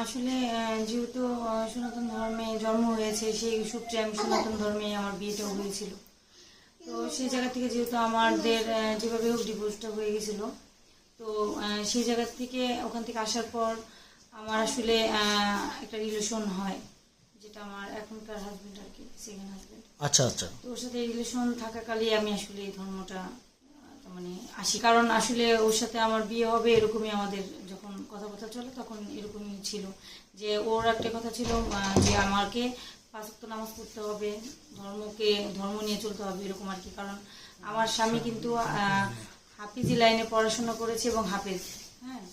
আসলে যেহেতু সনাতন ধর্মে জন্ম হয়েছে, সেই সূত্রে আমি সনাতন ধর্মে আমার বিয়েটাও হয়েছিল। তো সেই জায়গা থেকে যেহেতু আমাদের যেভাবে হোক ডিভোর্সটা হয়ে গেছিল, তো সেই জায়গা থেকে ওখান থেকে আসার পর আমার আসলে একটা রিলেশন হয়, যেটা আমার এখনকার হাজবেন্ড আর কি, সেকেন্ড হাজবেন্ড। আচ্ছা আচ্ছা। তো ওর সাথে রিলেশন থাকাকালে আমি আসলে এই ধর্মটা মানে আসি, কারণ আসলে ওর সাথে আমার বিয়ে হবে এরকমই আমাদের যখন কথাবার্তা চলে তখন এরকমই ছিল, যে ওর একটা কথা ছিল যে আমাকে 5 ওয়াক্ত নামাজ পড়তে হবে, ধর্ম নিয়ে চলতে হবে এরকম আর কি। কারণ আমার স্বামী কিন্তু হাফিজি লাইনে পড়াশোনা করেছে এবং হাফেজ। হ্যাঁ,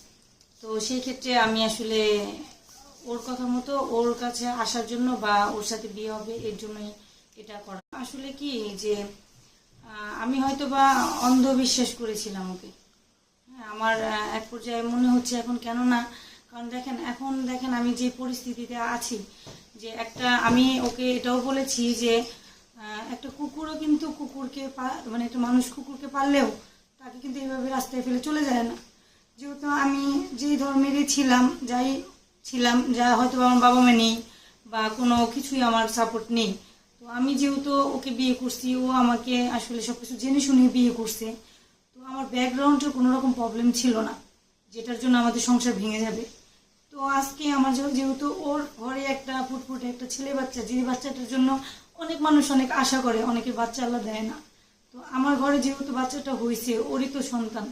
তো সেই ক্ষেত্রে আমি আসলে ওর কথা মতো ওর কাছে আসার জন্য বা ওর সাথে বিয়ে হবে এর জন্যই এটা করা। আসলে কি যে আমি হয়তো বা অন্ধবিশ্বাস করেছিলাম ওকে। হ্যাঁ, আমার এক পর্যায়ে মনে হচ্ছে এখন কেন না, কারণ এখন দেখেন আমি যে পরিস্থিতিতে আছি, যে আমি ওকে এটাও বলেছি যে একটা কুকুরও কিন্তু মানে একটা মানুষ কুকুরকে পাললেও তাকে কিন্তু এইভাবে রাস্তায় ফেলে চলে যায় না। যেহেতু আমি যেই ধর্মেরই ছিলাম, যা হয়তো আমার বাবা মা নেই বা কোনো কিছুই আমার সাপোর্ট নেই, তো আমি যেহেতু ওকে বিয়ে করছি, ও আমাকে আসলে সবকিছু জেনে শুনে বিয়ে করছে, তো আমার ব্যাকগ্রাউন্ডের কোনো রকম প্রবলেম ছিল না যেটার জন্য আমাদের সংসার ভেঙে যাবে। তো আজকে আমার যেহেতু ওর ঘরে একটা ফুটফুটে একটা ছেলে বাচ্চা, যে বাচ্চাটার জন্য অনেক মানুষ অনেক আশা করে, অনেকে বাচ্চা আল্লাহ দেয় না, তো আমার ঘরে যেহেতু বাচ্চাটা হয়েছে, ওরই তো সন্তান,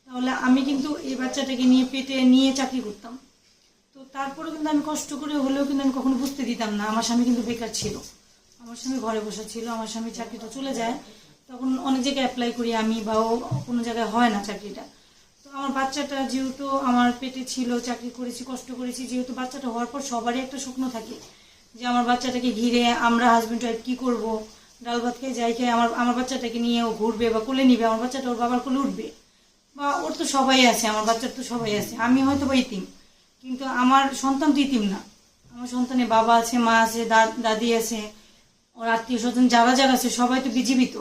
তাহলে আমি কিন্তু এই বাচ্চাটাকে নিয়ে পেটে নিয়ে চাকরি করতাম। তো তারপরে কিন্তু আমি কষ্ট করে হলেও কিন্তু আমি কখনো বুঝতে দিতাম না। আমার স্বামী কিন্তু বেকার ছিল, আমার স্বামী ঘরে বসা ছিল, আমার স্বামী চাকরিটা চলে যায়, তখন অনেক জায়গায় অ্যাপ্লাই করি আমি, বা ও কোনো জায়গায় হয় না চাকরিটা। তো আমার বাচ্চাটা যেহেতু আমার পেটে ছিল, চাকরি করেছি, কষ্ট করেছি, যেহেতু বাচ্চাটা হওয়ার পর সবারই একটা স্বপ্ন থাকে যে আমার বাচ্চাটাকে ঘিরে আমরা হাজব্যান্ড ওয়াইফ কী করবো, ডাল ভাত খেয়ে যাই খেয়ে আমার বাচ্চাটাকে নিয়ে ও ঘুরবে বা কোলে নিবে, আমার বাচ্চাটা ওর বাবার কোলে উঠবে, বা ওর তো সবাই আছে, আমার বাচ্চার তো সবাই আছে, আমি হয়তো বা ইতিম, কিন্তু আমার সন্তান তো ইতিম না। আমার সন্তানের বাবা আছে, মা আছে, দাদি আছে, ওর আত্মীয় স্বজন যারা যারা আছে সবাই তো জীবিত।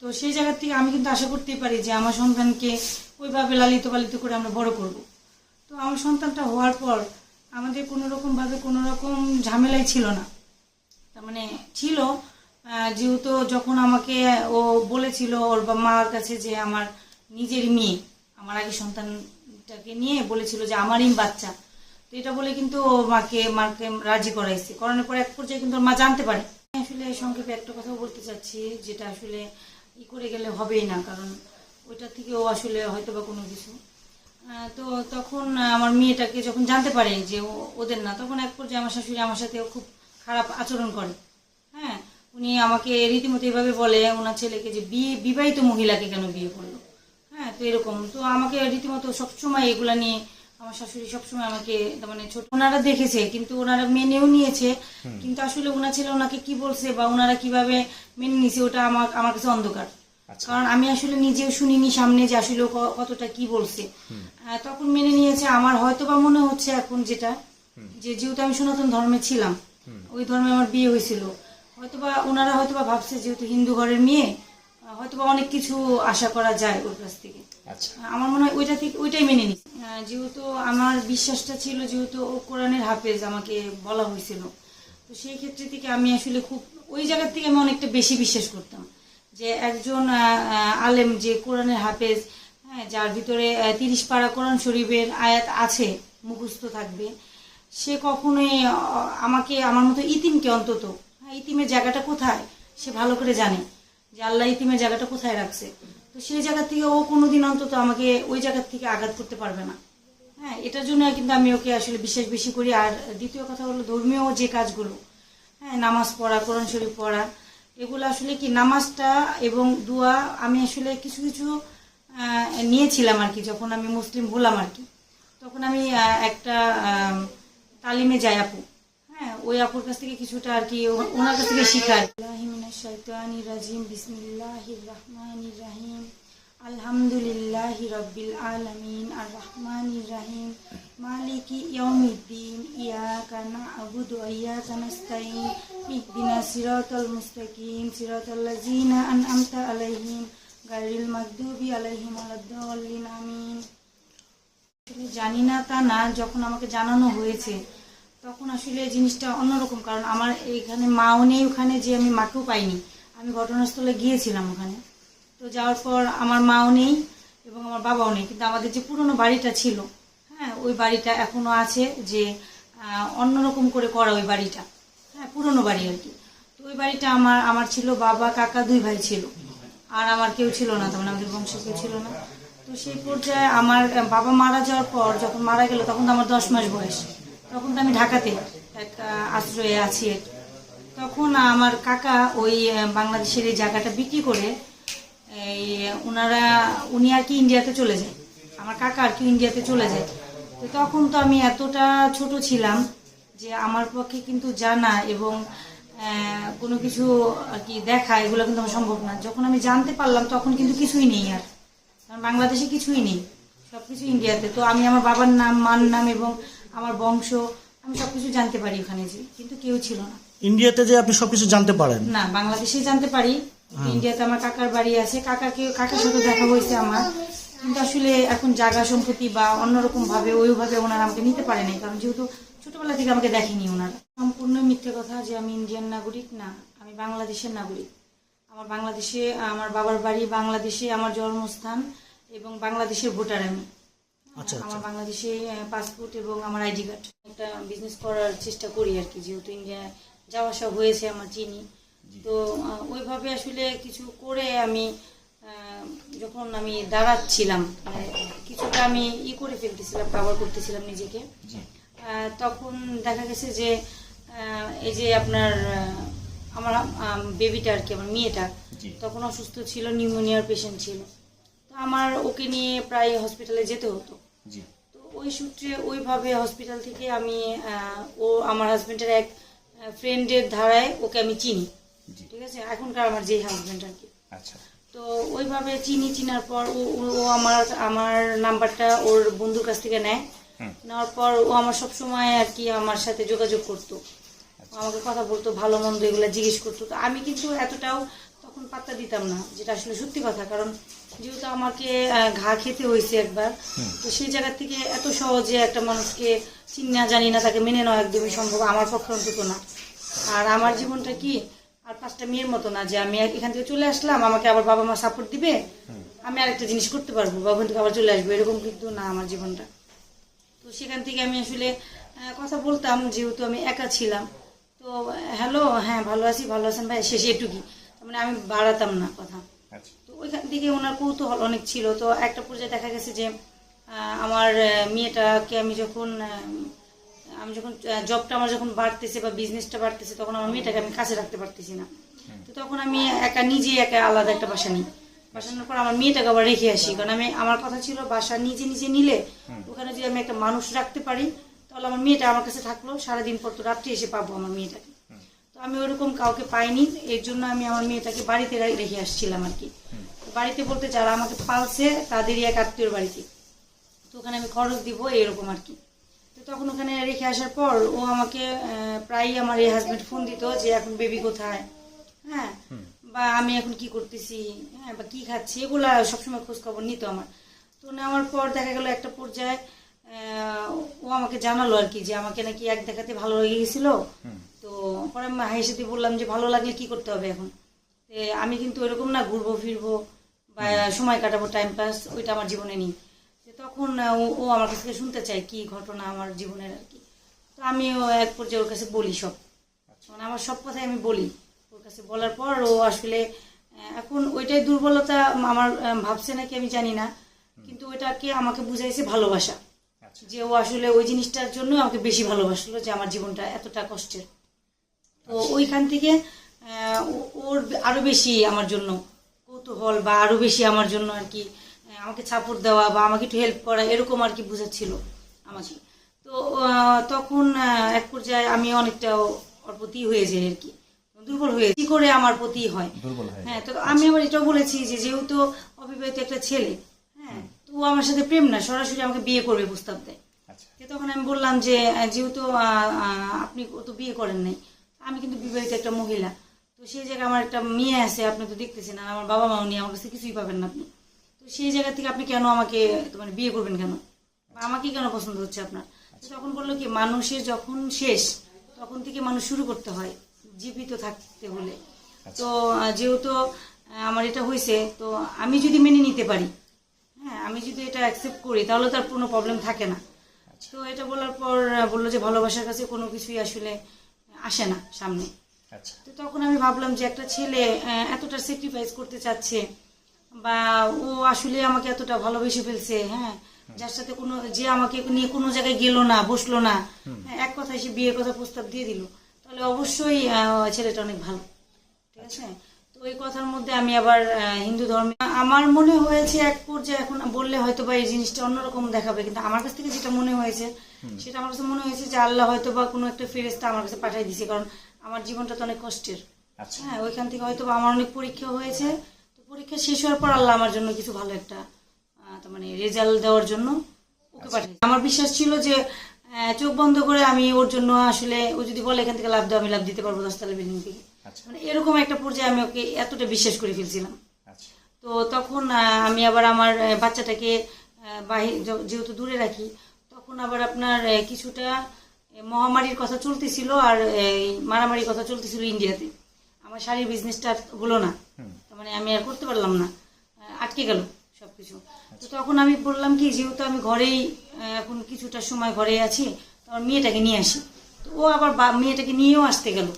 তো সেই জায়গা থেকে আমি কিন্তু আশা করতেই পারি যে আমার সন্তানকে ওইভাবে লালিত পালিত করে আমরা বড় করব। তো আমার সন্তানটা হওয়ার পর আমাদের কোনো রকম ঝামেলাই ছিল না। তার মানে ছিল, যেহেতু যখন আমাকে ও বলেছিল ওর মার কাছে যে আমার নিজের মেয়ে, আমার আগে সন্তানটাকে নিয়ে বলেছিল যে আমারই বাচ্চা, তো এটা বলে কিন্তু ও মাকে রাজি করাইছে, করানোর পর এক পর্যায়ে কিন্তু ওর মা জানতে পারে। আসলে সংক্ষেপে একটা কথা বলতে চাচ্ছি, যেটা আসলে করে গেলে হবেই না, কারণ ওইটা থেকে ও আসলে হয়তো বা কোনো কিছু তো তখন আমার মেয়েটাকে যখন জানতে পারে যে ওদের না, তখন এক পর্যায়ে আমার শাশুড়ি আমার সাথে খুব খারাপ আচরণ করে। হ্যাঁ, উনি আমাকে রীতিমতো এভাবে বলে ওনার ছেলেকে যে বিবাহিত মহিলাকে কেন বিয়ে করলো। হ্যাঁ, তো এরকম তো আমাকে রীতিমতো সবসময় এগুলা নিয়ে আমার শাশুড়ি সবসময় আমাকে মানে ছোট, ওনারা দেখেছে কিন্তু ওনারা মেনেও নিয়েছে, কিন্তু আসলে ওনার ছেলে ওনাকে কি বলছে বা ওনারা কিভাবে মেনে নিয়েছে ওটা আমার কাছে অন্ধকার। কারণ আমি আসলে নিজেও শুনিনি সামনে যে আসলে কতটা কি বলছে। তখন মেনে নিয়েছে, আমার হয়তো বা মনে হচ্ছে এখন যেটা, যে যেহেতু আমি সনাতন ধর্মে ছিলাম, ওই ধর্মে আমার বিয়ে হয়েছিল, হয়তোবা ওনারা হয়তোবা ভাবছে যেহেতু হিন্দু ঘরের মেয়ে, হয়তোবা অনেক কিছু আশা করা যায় ওর কাছ থেকে। আমার মনে হয় ওইটাই মেনে নিচ্ছি। যেহেতু আমার বিশ্বাসটা ছিল, যেহেতু ও কোরআনের হাফেজ আমাকে বলা হয়েছিল, তো সেই ক্ষেত্রে থেকে আমি আসলে খুব ওই জায়গার থেকে আমি অনেকটা বেশি বিশ্বাস করতাম যে একজন আলেম যে কোরআনের হাফেজ, হ্যাঁ, যার ভিতরে 30 পারা কোরআন শরীফের আয়াত আছে, মুখস্থ থাকবে, সে কখনোই আমাকে আমার মতো ইতিমকে অন্তত, হ্যাঁ, ইতিমের জায়গাটা কোথায় সে ভালো করে জানে যে আল্লাহ ইতিমের জায়গাটা কোথায় রাখছে, তো সেই জায়গা থেকে ও কোনোদিন অন্তত আমাকে ওই জায়গার থেকে আঘাত করতে পারবে না। হ্যাঁ, এটার জন্য কিন্তু আমি ওকে আসলে বিশ্বাস বেশি করি। আর দ্বিতীয় কথা হলো ধর্মীয় যে কাজগুলো, হ্যাঁ, নামাজ পড়া, কোরআন শরীফ পড়া, এগুলো আসলে কি নামাজটা এবং দোয়া আমি আসলে কিছু কিছু নিয়েছিলাম আর কি, যখন আমি মুসলিম হলাম আর কি, তখন আমি একটা তালিমে যাই আপু, হ্যাঁ, ওই আপুর কাছ থেকে কিছুটা আর কি ওনার কাছ থেকে শিখাই। শাইতানির রাজিম, বিসমিল্লাহির রহমানির রহিম, আলহামদুলিল্লাহি রাব্বিল আলামিন, আর রহমানির রহিম, মালিকি ইয়াউমিদ্দিন, ইয়াকা না'বুদু ওয়া ইয়াকা নাস্তাইন, ইহদিনাস সিরাতাল মুস্তাকিম, সিরাতাল লাযিনা আন'আমতা আলাইহিম গায়রিল মাগদুবি আলাইহিম ওয়ালাদ-দাল্লিন, আমিন। আসলে জানি না তা না, যখন আমাকে জানানো হয়েছে তখন আসলে জিনিসটা অন্যরকম, কারণ আমার এইখানে মাও নেই ওখানে, যে আমি মাকেও পাইনি। আমি ঘটনাস্থলে গিয়েছিলাম ওখানে, তো যাওয়ার পর আমার মাও নেই এবং আমার বাবাও নেই, কিন্তু আমাদের যে পুরনো বাড়িটা ছিল, হ্যাঁ, ওই বাড়িটা এখনো আছে, যে অন্যরকম করে করা ওই বাড়িটা, হ্যাঁ, পুরনো বাড়ি আর কি। তো ওই বাড়িটা আমার আমার ছিল, বাবা কাকা 2 ভাই ছিল, আর আমার কেউ ছিল না, তেমন আমাদের বংশে কেউ ছিল না। তো সেই পর্যায়ে আমার বাবা মারা যাওয়ার পর, যখন মারা গেল তখন তো আমার 10 মাস বয়স, তখন তো আমি ঢাকাতে এক আশ্রয়ে আছি আর কি। তখন আমার কাকা ওই বাংলাদেশের এই জায়গাটা বিক্রি করে এই উনি আর কি ইন্ডিয়াতে চলে যায়, আমার কাকা আর কি ইন্ডিয়াতে চলে যায়। তো তখন তো আমি এতটা ছোট ছিলাম যে আমার পক্ষে কিন্তু জানা এবং কোনো কিছু আর কি দেখা, এগুলো কিন্তু আমার সম্ভব না। যখন আমি জানতে পারলাম তখন কিন্তু কিছুই নেই আর, কারণ বাংলাদেশে কিছুই নেই, সব কিছু ইন্ডিয়াতে। তো আমি আমার বাবার নাম, মার নাম এবং আমার বংশ আমি সবকিছু জানতে পারি ওখানে, যে কিন্তু কেউ ছিল না। ইন্ডিয়াতে যে আপনি সবকিছু জানতে পারেন? না, বাংলাদেশে জানতে পারি, ইন্ডিয়াতে আমার কাকার বাড়ি আছে, কাকার সাথে দেখা হয়েছে আমার, কিন্তু আসলে এখন জায়গা সম্পত্তি বা অন্যরকম ভাবে ওইভাবে ওনারা আমাকে নিতে পারে নাই, কারণ যেহেতু ছোটবেলা থেকে আমাকে দেখেনি ওনারা। সম্পূর্ণ মিথ্যে কথা যে আমি ইন্ডিয়ান নাগরিক, না, আমি বাংলাদেশের নাগরিক। আমার বাংলাদেশে, আমার বাবার বাড়ি বাংলাদেশে, আমার জন্মস্থান এবং বাংলাদেশের ভোটার আমি। আমার বাংলাদেশে পাসপোর্ট এবং আমার আইডি কার্ড। একটা বিজনেস করার চেষ্টা করি আর কি, যেহেতু ইন্ডিয়া যাওয়া আসা হয়েছে আমার চিনি, তো ওইভাবে আসলে কিছু করে আমি যখন আমি দাঁড়াচ্ছিলাম, কিছুটা আমি করে ফেলতেছিলাম, কভার করতেছিলাম নিজেকে, তখন দেখা গেছে যে এই যে আপনার আমার বেবিটা আর কি, আমার মেয়েটা তখন অসুস্থ ছিল, নিউমোনিয়ার পেশেন্ট ছিল। তো আমার ওকে নিয়ে প্রায় হসপিটালে যেতে হতো। তো ওই সূত্রে ওইভাবে হসপিটাল থেকে আমি ও আমার হাজবেন্ডের এক ফ্রেন্ডের ধারায় ওকে আমি চিনি, ঠিক আছে, এখনকার আমার যে হাজবেন্ড আর কি। তো ওইভাবে চিনার পর ও আমার নাম্বারটা ওর বন্ধুর কাছ থেকে নেওয়ার পর ও আমার সবসময় আর কি আমার সাথে যোগাযোগ করতো, আমাকে কথা বলতো, ভালো মন্দ এগুলো জিজ্ঞেস করতো। তো আমি কিন্তু এতটাও তখন পাত্তা দিতাম না, যেটা আসলে সত্যি কথা, কারণ যেহেতু আমাকে ঘা খেতে হয়েছে একবার, তো সেই জায়গা থেকে এত সহজে একটা মানুষকে চিনি না জানি না তাকে মেনে নেওয়া একদমই সম্ভব আমার পক্ষে অন্তত না। আর আমার জীবনটা কি আর 5টা মেয়ের মতো না, যে আমি এখান থেকে চলে আসলাম, আমাকে আবার বাবা মা সাপোর্ট দিবে, আমি আরেকটা জিনিস করতে পারবো বা ওখান থেকে আবার চলে আসবো, এরকম কিন্তু না আমার জীবনটা। তো সেখান থেকে আমি আসলে কথা বলতাম, যেহেতু আমি একা ছিলাম। তো হ্যালো, হ্যাঁ ভালো আছি, ভালো আছেন ভাই, শেষে এটুকুই, মানে আমি বাড়াতাম না কথা। তো ওইখান থেকে ওনার কৌতূহল অনেক ছিল। তো একটা পর্যায়ে দেখা গেছে যে আমার মেয়েটাকে আমি যখন জবটা আমার যখন বাড়তেছে বা বিজনেসটা বাড়তেছে, তখন আমার মেয়েটাকে আমি কাছে রাখতে পারতেছি না। তো তখন আমি একা আলাদা একটা বাসা নিই। বাসানোর পর আমার মেয়েটাকে আবার রেখে আসি, কারণ আমার কথা ছিল বাসা নিজে নিলে ওখানে যদি আমি একটা মানুষ রাখতে পারি, তাহলে আমার মেয়েটা আমার কাছে থাকলো, সারাদিন পর তো রাত্রে এসে পাবো আমার মেয়েটাকে। তো আমি ওরকম কাউকে পাইনি, এর জন্য আমি আমার মেয়েটাকে বাড়িতে রেখে আসছিলাম আর কি। বাড়িতে বলতে যারা আমাকে পালছে তাদেরই এক আত্মীয়র বাড়িতে, তো ওখানে আমি খরচ দিব এরকম আর কি। তো তখন ওখানে রেখে আসার পর ও আমাকে প্রায়ই আমার এই হাজবেন্ড ফোন দিত যে এখন বেবি কোথায়, হ্যাঁ, বা আমি এখন কি করতেছি, হ্যাঁ, বা কি খাচ্ছি, এগুলা সবসময় খোঁজ খবর নিত আমার। তো নেওয়ার পর দেখা গেল একটা পর্যায়ে ও আমাকে জানালো আর কি, যে আমাকে নাকি এক দেখাতে ভালো লেগে গেছিল। তো পরে আমি হেসে দিয়ে বললাম যে ভালো লাগলে কি করতে হবে এখন, আমি কিন্তু এরকম না ঘুরবো ফিরবো বা সময় কাটাবো, টাইম পাস, ওইটা আমার জীবনে নেই। তখন ও আমার কাছ থেকে শুনতে চায় কি ঘটনা আমার জীবনের আর কি। তো আমিও এক পর্যায়ে ওর কাছে বলি সব, মানে আমার সব কথাই আমি বলি ওর কাছে। বলার পর ও আসলে এখন ওইটাই দুর্বলতা আমার ভাবছে নাকি আমি জানি না, কিন্তু ওইটাকে আমাকে বুঝাইছে ভালোবাসা, যে ও আসলে ওই জিনিসটার জন্য আমাকে বেশি ভালোবাসলো, যে আমার জীবনটা এতটা কষ্টের। তো ওইখান থেকে ওর আরো বেশি আমার জন্য কৌতূহল বা আরো বেশি আমার জন্য আর কি আমাকে সাপোর্ট দেওয়া বা আমাকে একটু হেল্প করা, এরকম আর কি বুঝাচ্ছিল আমাকে। তো তখন এক পর্যায়ে আমি অনেকটা ওর প্রতি হয়ে যাই আর কি, দুর্বল হয়ে কি করে আমার প্রতি হয়। হ্যাঁ, তো আমি আবার এটাও বলেছি যে যেহেতু অবিবাহিত একটা ছেলে, হ্যাঁ, তো ও আমার সাথে প্রেম না, সরাসরি আমাকে বিয়ে করবে প্রস্তাব দেয়। তখন আমি বললাম যে যেহেতু আপনি তো বিয়ে করেন নাই, আমি কিন্তু বিবাহিত একটা মহিলা, তো সেই জায়গায় আমার একটা মেয়ে আছে, আপনি তো দেখতেছেন, আর আমার বাবা মাও নিয়ে আমার কাছে কিছুই পাবেন না আপনি, তো সেই জায়গা থেকে আপনি কেন আমাকে মানে বিয়ে করবেন কেন, বা আমাকে কেন পছন্দ হচ্ছে আপনার। তো তখন বললো কি, মানুষের যখন শেষ তখন থেকে মানুষ শুরু করতে হয় জীবিত থাকতে হলে। তো যেহেতু আমার এটা হয়েছে, তো আমি যদি মেনে নিতে পারি, হ্যাঁ আমি যদি এটা অ্যাকসেপ্ট করি, তাহলে তার কোনো প্রবলেম থাকে না। তো এটা বলার পর বললো যে ভালোবাসার কাছে কোনো কিছুই আসলে আসে না সামনে। তো তখন আমি ভাবলাম যে একটা ছেলে এতটা স্যাক্রিফাইস করতে চাচ্ছে, বা ও আসলে আমাকে এতটা ভালোবেসে ফেলছে, হ্যাঁ যার সাথে কোনো, যে আমাকে নিয়ে কোনো জায়গায় গেল না, বসলো না, এক কথায় সে বিয়ের কথা প্রস্তাব দিয়ে দিল, তাহলে অবশ্যই ছেলেটা অনেক ভালো, ঠিক আছে। তো ওই কথার মধ্যে আমি আবার হিন্দু ধর্মে আমার মনে হয়েছে এক পর্যায়ে, এখন বললে হয়তো বা এই জিনিসটা অন্যরকম দেখাবে, কিন্তু আমার কাছ থেকে যেটা মনে হয়েছে সেটা আমার কাছে মনে হয়েছে যে আল্লাহ হয়তো বা কোনো একটা ফেরেশতা আমার কাছে পাঠিয়ে দিয়েছে, কারণ আমার জীবনটা তো অনেক কষ্টের। হ্যাঁ ওইখান থেকে হয়তো বা আমার অনেক পরীক্ষা হয়েছে, তো পরীক্ষা শেষ হওয়ার পর আল্লাহ আমার জন্য কিছু ভালো একটা তার মানে রেজাল্ট দেওয়ার জন্য ওকে পাঠিয়েছে। আমার বিশ্বাস ছিল যে চোখ বন্ধ করে আমি ওর জন্য আসলে, ও যদি বলে এখান থেকে লাভ দাও, আমি লাভ দিতে পারবো 10 তলা বিল্ডিং থেকে, মানে এরকম একটা পর্যায়ে আমি ওকে এতটা বিশ্বাস করে ফেলছিলাম। তো তখন আমি আবার আমার বাচ্চাটাকে বাহির যেহেতু দূরে রাখি, তখন আবার আপনার কিছুটা মহামারীর কথা চলতেছিল, আর এই মারামারির কথা চলতেছিল ইন্ডিয়াতে। আমার শাড়ির বিজনেসটা হলো না, তার মানে আমি আর করতে পারলাম না, আটকে গেল সবকিছু। তো তখন আমি বললাম কি, যেহেতু আমি ঘরেই এখন কিছুটা সময় ঘরে আছি, তো আমার মেয়েটাকে নিয়ে আসি। তো ও আবার মেয়েটাকে নিয়েও আসতে গেল।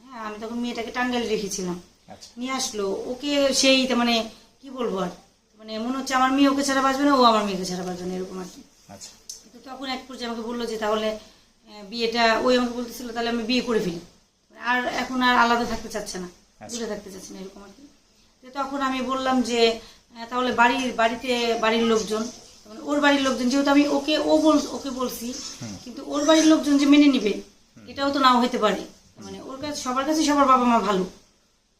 হ্যাঁ আমি তখন মেয়েটাকে টাঙ্গাইলে রেখেছিলাম, নিয়ে আসলো ওকে। সেই তার মানে কি বলবো আর, মানে মনে হচ্ছে আমার মেয়ে ওকে ছাড়া বাঁচবে না, ও আমার মেয়েকে ছাড়া বাঁচবে না, এরকম আর কি। তো তখন এক পর্যায়ে আমাকে বললো যে তাহলে বিয়েটা, ওই আমাকে বলতেছিল তাহলে আমি বিয়ে করে ফেলি, আর এখন আর আলাদা থাকতে চাচ্ছে না, দূরে থাকতে চাচ্ছে না, এরকম আর কি। তো তখন আমি বললাম যে তাহলে বাড়ির লোকজন, ওর বাড়ির লোকজন, যেহেতু আমি ওকে বলছি, কিন্তু ওর বাড়ির লোকজন যে মেনে নিবে এটাও তো নাও হতে পারে। মানে ওর কাছে সবার কাছে সবার বাবা মা ভালো,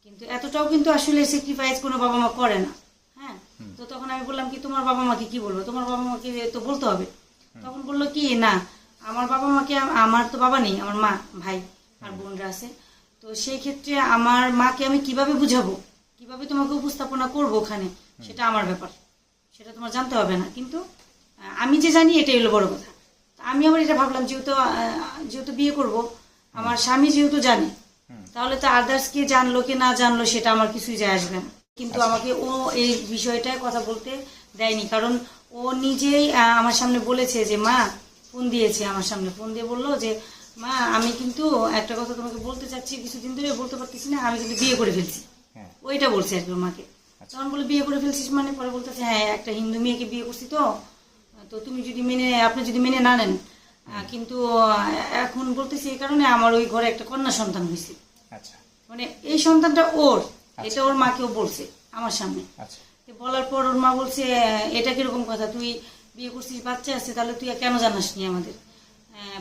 কিন্তু এতটাও কিন্তু আসলে স্যাক্রিফাইস কোনো বাবা মা করে না। হ্যাঁ তো তখন আমি বললাম কি, তোমার বাবা মাকে কি বলবো, তোমার বাবা মাকে তো বলতে হবে। তখন বললো কি, না আমার বাবা মাকে, আমার তো বাবা নেই, আমার মা, ভাই আর বোনরা আছে, তো সেই ক্ষেত্রে আমার মাকে আমি কিভাবে বুঝাবো, কিভাবে তোমাকে উপস্থাপনা করবো ওখানে, সেটা আমার ব্যাপার, সেটা তোমার জানতে হবে না, কিন্তু আমি যে জানি এটাই হলো বড় কথা। আমি আবার এটা ভাবলাম, যেহেতু বিয়ে করব, আমার স্বামী যেহেতু জানে, তাহলে তো আদার্স কে জানলো কি না জানলো সেটা আমার কিছুই যায় আসবে না। কিন্তু আমাকে ও এই বিষয়টায় কথা বলতে দেয়নি, কারণ ও নিজেই আমার সামনে বলেছে যে মা, ফোন দিয়েছে আমার সামনে, ফোন দিয়ে বললো যে মা আমি কিন্তু একটা কথা তোমাকে বলতে চাচ্ছি, কিছুদিন ধরে বলতে পারতেছি না, আমি কিন্তু বিয়ে করে ফেলছি। ওইটা বলছে আর কি মাকে। তখন বলে বিয়ে করে ফেলছিস মানে, পরে বলতেছে হ্যাঁ একটা হিন্দু মেয়েকে বিয়ে করছি, তো তুমি যদি আপনি যদি মেনে না নেন, কিন্তু এখন বলতেছি এই কারণে আমার ওই ঘরে একটা কন্যা সন্তান হয়েছে, মানে এই সন্তানটা ওর, এটা ওর মাকেও বলছে আমার সামনে। বলার পর ওর মা বলছে এটা কিরকম কথা, তুই বিয়ে করছিস, বাচ্চা আছে, তাহলে তুই কেন জানাস নি আমাদের।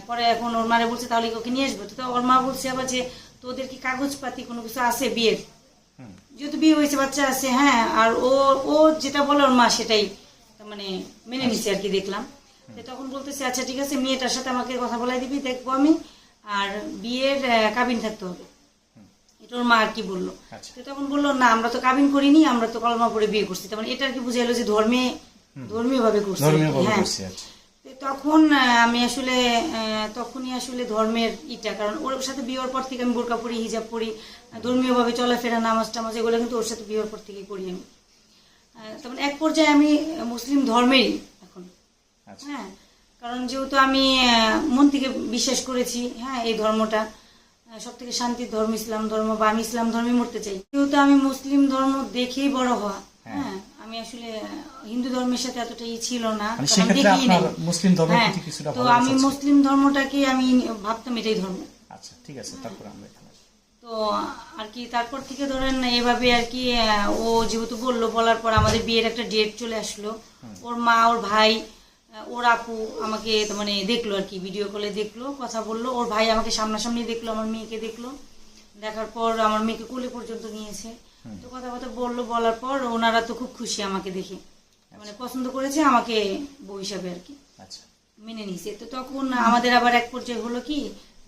পরে এখন ওর মারে বলছে তাহলে ওকে নিয়ে আসবো। তো ওর মা বলছে আবার যে তোদের কি কাগজপাতি কোনো কিছু আছে বিয়ের, যেহেতু বিয়ে হয়েছে, বাচ্চা আছে, হ্যাঁ। আর ও যেটা বলে ওর মা সেটাই মানে মেনে নিচ্ছে আর কি, দেখলাম। তখন বলতেছে আচ্ছা ঠিক আছে, মেয়েটার সাথে আমাকে কথা বলাই দিবি, দেখবো আমি, আর বিয়ের কাবিন থাকতে হবে, এটা ওর মা আর কি বললো। তখন বললো না আমরা তো কাবিন করিনি, আমরা তো কলমা পড়ে বিয়ে করছি, তখন এটা আর কি বুঝাইলো যে ধর্মীয় ভাবে করছি। হ্যাঁ তখন আমি আসলে তখনই আসলে ধর্মের কারণ ওর সাথে বিয়ের পর থেকে আমি বোরকা পরি, হিজাব পরি, ধর্মীয় ভাবে চলাফেরা, নামাজ টামাজ এগুলো কিন্তু ওর সাথে বিয়ের পর থেকে করি আমি। তখন এক পর্যায়ে আমি মুসলিম ধর্মেরই এখন। হ্যাঁ কারণ যেহেতু আমি মন থেকে বিশ্বাস করেছি, হ্যাঁ এই ধর্মটা সব থেকে শান্তির ধর্ম ইসলাম ধর্ম, বা আমি ইসলাম ধর্মে মরতে চাই। যেহেতু আমি মুসলিম ধর্ম দেখেই বড় হওয়া, হ্যাঁ আমি আসলে হিন্দু ধর্মের সাথে এতটা ছিল না, তো আমি মুসলিম ধর্মটাকে আমি ভাবতাম এটাই ধর্ম। আচ্ছা ঠিক আছে, তারপর আমরা তো আর কি তারপর থেকে ধরেন এভাবে আর কি ও যেহেতু বলার পর আমাদের বিয়ের একটা ডেট চলে আসলো। ওর মা, ওর ভাই, ওর আপু আমাকে মানে দেখলো আর কি, ভিডিও কলে দেখলো, কথা বললো। ওর ভাই আমাকে সামনাসামনি দেখলো, আমার মেয়েকে দেখলো, দেখার পর আমার মেয়েকে কোলে পর্যন্ত নিয়েছে। তো কথা বললো, বলার পর ওনারা তো খুব খুশি আমাকে দেখে, মানে পছন্দ করেছে আমাকে বউ হিসাবে আর কি, মেনে নিয়েছে। তো তখন আমাদের আবার এক পর্যায়ে হলো কি,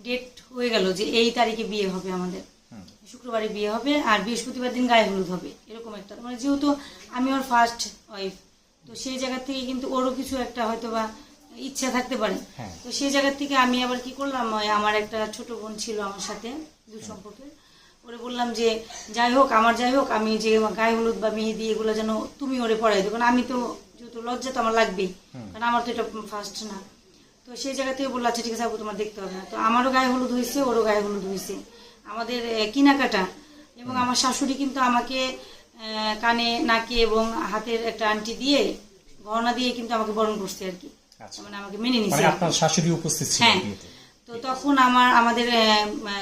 ডেট হয়ে গেল যে এই তারিখে বিয়ে হবে আমাদের, শুক্রবারে বিয়ে হবে, আর বৃহস্পতিবার দিন গায়ে হলুদ হবে, এরকম একটা। মানে যেহেতু আমি ওর ফার্স্ট ওয়াইফ, তো সেই জায়গা থেকে কিন্তু ওরও কিছু একটা হয়তো বা ইচ্ছা থাকতে পারে। হ্যাঁ। তো সেই জায়গা থেকে আমি আবার কি করলাম, ওই আমার একটা ছোট বোন ছিল আমার সাথে দূর সম্পর্কের, ওরে বললাম যে যাই হোক আমি যে গায়ে হলুদ বা মেহেদি এগুলো যেন তুমি ওরে পড়াই দেবো, কারণ আমি তো যেহেতু লজ্জা তো আমার লাগবেই, কারণ আমার তো এটা ফার্স্ট না। তো সেই জায়গা থেকে বললো আচ্ছা ঠিক আছে আপু তোমার দেখতে হবে না। তো আমারও গায়ে হলুদ হয়েছে, ওরও গায়ে হলুদ হয়েছে, আমাদের কেনাকাটা। এবং আমার শাশুড়ি কিন্তু আমাকে কানে নাকে এবং হাতের একটা আংটি দিয়ে গহনা দিয়ে কিন্তু আমাকে বরণ করছে আর কি, আচ্ছা। মানে আমাকে মেনে নিছে। মানে আপনার শাশুড়ি উপস্থিত ছিল হ্যাঁ। বিয়েতে? তো তখন আমাদের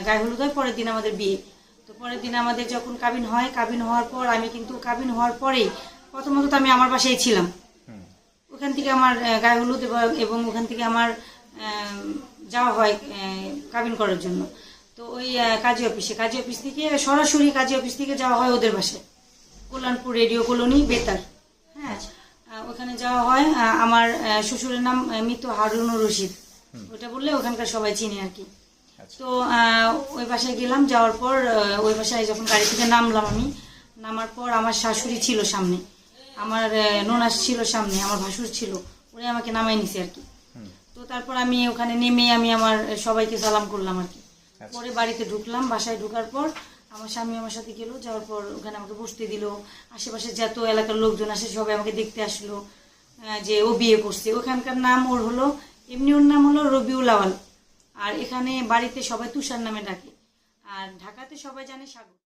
গায়ে হলুদ হয়, পরের দিন আমাদের বিয়ে। তো পরের দিন আমাদের যখন কাবিন হয়, কাবিন হওয়ার পর আমি কিন্তু কাবিন হওয়ার পরেই প্রথমত তো আমি আমার বাসায় ছিলাম, ওখান থেকে আমার গায়ে হলুদ এবং ওখান থেকে আমার যাওয়া হয় কাবিন করার জন্য। তো ওই কাজী অফিস থেকে সরাসরি কাজী অফিস থেকে যাওয়া হয় ওদের বাসায়, কল্যাণপুর রেডিও কলোনি বেতার। হ্যাঁ, ওখানে যাওয়া হয়। আমার শ্বশুরের নাম মৃত হারুনুর রশিদ, ওটা বললে ওখানকার সবাই চিনে আর কি। তো ওই বাসায় গেলাম, যাওয়ার পর ওই বাসায় যখন গাড়ি থেকে নামলাম, আমি নামার পর আমার শাশুড়ি ছিল সামনে, আমার ননাস ছিল সামনে, আমার ভাসুর ছিল, ওরা আমাকে নামাই নিছে আর কি। তো তারপর আমি ওখানে নেমে আমি আমার সবাইকে সালাম করলাম আর কি। পরে বাড়িতে ঢুকলাম, বাসায় ঢোকার পর আমার স্বামী আমার সাথে গেল, যাওয়ার পর ওখানে আমাকে বসতে দিল। আশেপাশে যত এলাকার লোকজন আসে সবাই আমাকে দেখতে আসলো যে ও বিয়ে করছে। ওখানকার নাম ওর হলো, এমনি ওর নাম হলো রবিউল আওয়াল, আর এখানে বাড়িতে সবাই তুষার নামে ডাকে, আর ঢাকাতে সবাই জানে সাগর।